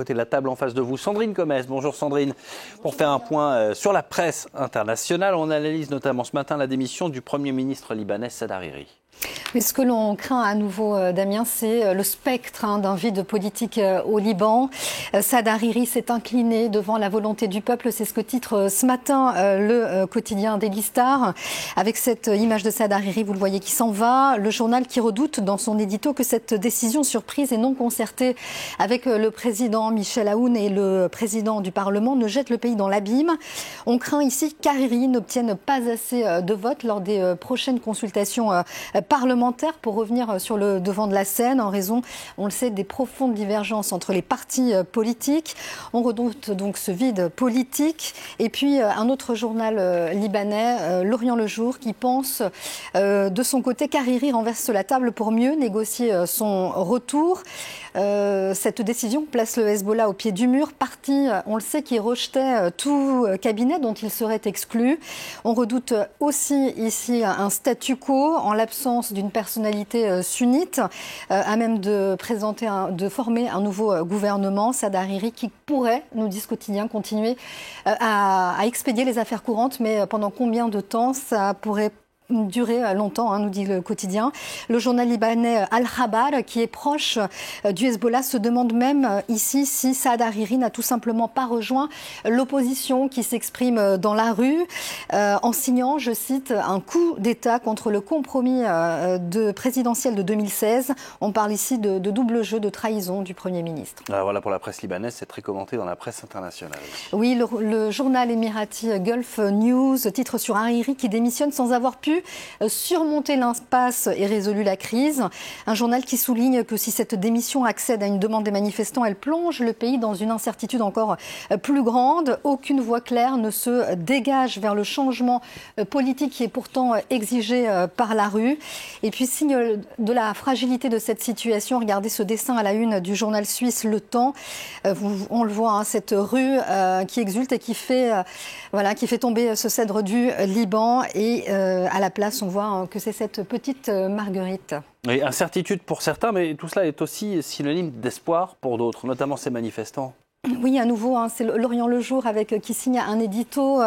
Côté de la table en face de vous, Sandrine Comès. Bonjour Sandrine. Pour faire un point sur la presse internationale, on analyse notamment ce matin la démission du Premier ministre libanais Saad Hariri. Mais ce que l'on craint à nouveau, Damien, c'est le spectre d'un vide politique au Liban. Saad Hariri s'est incliné devant la volonté du peuple. C'est ce que titre ce matin le quotidien Daily Star. Avec cette image de Saad Hariri, vous le voyez, qui s'en va. Le journal qui redoute dans son édito que cette décision surprise et non concertée avec le président Michel Aoun et le président du Parlement ne jette le pays dans l'abîme. On craint ici qu'Hariri n'obtienne pas assez de votes lors des prochaines consultations parlementaire pour revenir sur le devant de la scène en raison, on le sait, des profondes divergences entre les partis politiques. On redoute donc ce vide politique. Et puis un autre journal libanais, L'Orient le Jour, qui pense de son côté qu'Hariri renverse la table pour mieux négocier son retour. Cette décision place le Hezbollah au pied du mur, parti, on le sait, qui rejetait tout cabinet dont il serait exclu. On redoute aussi ici un statu quo en l'absence d'une personnalité sunnite à même de former un nouveau gouvernement. Saad Hariri qui pourrait, nous dit ce quotidien, continuer à expédier les affaires courantes, mais pendant combien de temps ça pourrait durer longtemps, nous dit le quotidien. Le journal libanais Al-Khabar, qui est proche du Hezbollah, se demande même ici si Saad Hariri n'a tout simplement pas rejoint l'opposition qui s'exprime dans la rue en signant, je cite, un coup d'État contre le compromis présidentiel de 2016. On parle ici de double jeu de trahison du Premier ministre. Alors voilà, pour la presse libanaise, c'est très commenté dans la presse internationale. Oui, le journal émirati Gulf News titre sur Hariri qui démissionne sans avoir pu surmonter l'impasse et résolu la crise. Un journal qui souligne que si cette démission accède à une demande des manifestants, elle plonge le pays dans une incertitude encore plus grande. Aucune voie claire ne se dégage vers le changement politique qui est pourtant exigé par la rue. Et puis, signe de la fragilité de cette situation, regardez ce dessin à la une du journal suisse Le Temps. On le voit, cette rue qui exulte et qui fait tomber ce cèdre du Liban. Et à la place, on voit que c'est cette petite Marguerite. Et incertitude pour certains, mais tout cela est aussi synonyme d'espoir pour d'autres, notamment ces manifestants. Oui, à nouveau, c'est L'Orient le Jour qui signe un édito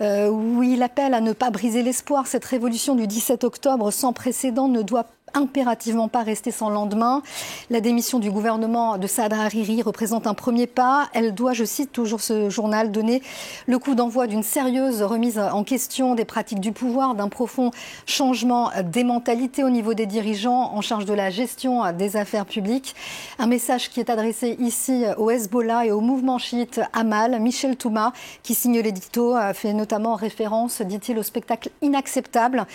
où il appelle à ne pas briser l'espoir. Cette révolution du 17 octobre sans précédent ne doit impérativement pas rester sans lendemain. La démission du gouvernement de Saad Hariri représente un premier pas. Elle doit, je cite toujours ce journal, donner le coup d'envoi d'une sérieuse remise en question des pratiques du pouvoir, d'un profond changement des mentalités au niveau des dirigeants en charge de la gestion des affaires publiques. Un message qui est adressé ici au Hezbollah et au mouvement chiite Amal. Michel Touma, qui signe l'édito, fait notamment référence, dit-il, au spectacle inacceptable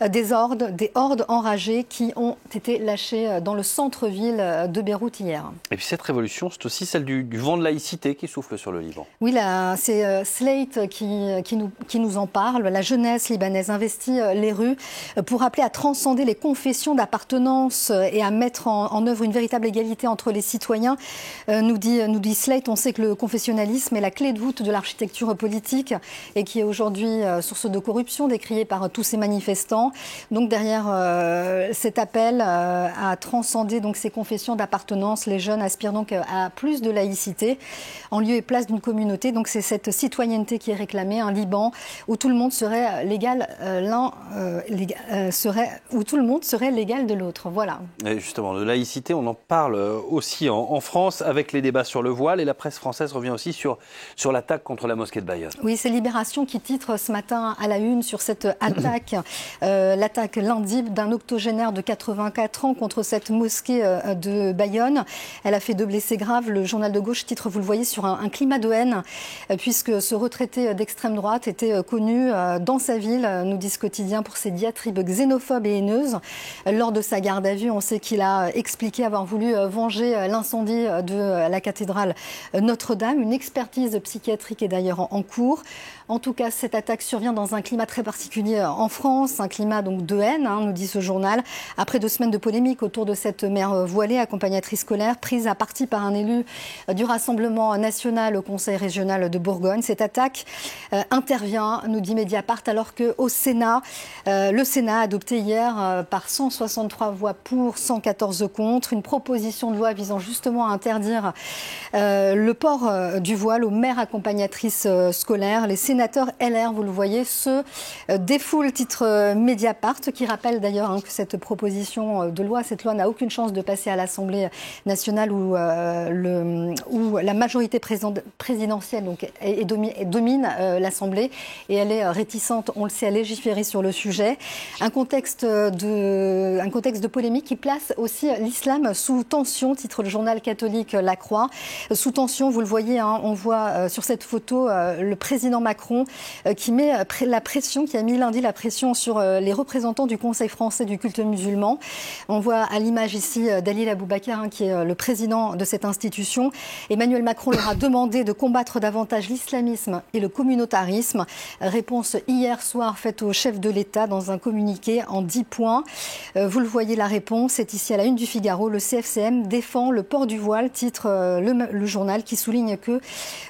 des hordes enragées qui ont été lâchés dans le centre-ville de Beyrouth hier. Et puis cette révolution, c'est aussi celle du vent de laïcité qui souffle sur le Liban. Oui, c'est Slate qui nous en parle. La jeunesse libanaise investit les rues pour appeler à transcender les confessions d'appartenance et à mettre en œuvre une véritable égalité entre les citoyens. Nous dit Slate, on sait que le confessionnalisme est la clé de voûte de l'architecture politique et qui est aujourd'hui source de corruption décriée par tous ces manifestants. Donc derrière cet appel à transcender donc ces confessions d'appartenance, les jeunes aspirent donc à plus de laïcité en lieu et place d'une communauté. Donc c'est cette citoyenneté qui est réclamée, un Liban où tout le monde serait l'égal où tout le monde serait l'égal de l'autre. Voilà. Et justement, de laïcité, on en parle aussi en France avec les débats sur le voile et la presse française revient aussi sur l'attaque contre la mosquée de Bayonne. Oui, c'est Libération qui titre ce matin à la une sur cette attaque, l'attaque lundi d'un octogénaire de 84 ans contre cette mosquée de Bayonne. Elle a fait 2 blessés graves. Le journal de gauche titre, vous le voyez, sur un climat de haine, puisque ce retraité d'extrême droite était connu dans sa ville, nous dit ce quotidien, pour ses diatribes xénophobes et haineuses. Lors de sa garde à vue, on sait qu'il a expliqué avoir voulu venger l'incendie de la cathédrale Notre-Dame. Une expertise psychiatrique est d'ailleurs en cours. En tout cas, cette attaque survient dans un climat très particulier en France, un climat donc de haine, nous dit ce journal, Après 2 semaines de polémique autour de cette mère voilée, accompagnatrice scolaire, prise à partie par un élu du Rassemblement national au Conseil régional de Bourgogne. Cette attaque intervient, nous dit Mediapart, alors qu'au Sénat, le Sénat a adopté hier par 163 voix pour, 114 contre, une proposition de loi visant justement à interdire le port du voile aux mères accompagnatrices scolaires. Les sénateurs LR, vous le voyez, se défoulent, titre Mediapart, qui rappelle d'ailleurs que cette proposition de loi, cette loi n'a aucune chance de passer à l'Assemblée nationale où la majorité présidentielle domine l'Assemblée et elle est réticente, on le sait, à légiférer sur le sujet. Un contexte de polémique qui place aussi l'islam sous tension, titre le journal catholique La Croix. Sous tension, vous le voyez, on voit sur cette photo le président Macron qui met qui a mis lundi la pression sur les représentants du Conseil français du culte musulman. On voit à l'image ici Dalil Aboubacar, qui est le président de cette institution. Emmanuel Macron leur a demandé de combattre davantage l'islamisme et le communautarisme. Réponse hier soir faite au chef de l'État dans un communiqué en 10 points. Vous le voyez, la réponse est ici à la une du Figaro. Le CFCM défend le port du voile, titre le journal qui souligne que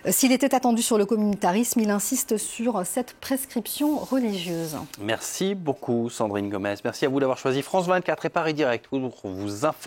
s'il était attendu sur le communautarisme, il insiste sur cette prescription religieuse. Merci beaucoup Sandrine Gomez. Merci à vous d'avoir choisi France 24 et Paris Direct pour vous informer.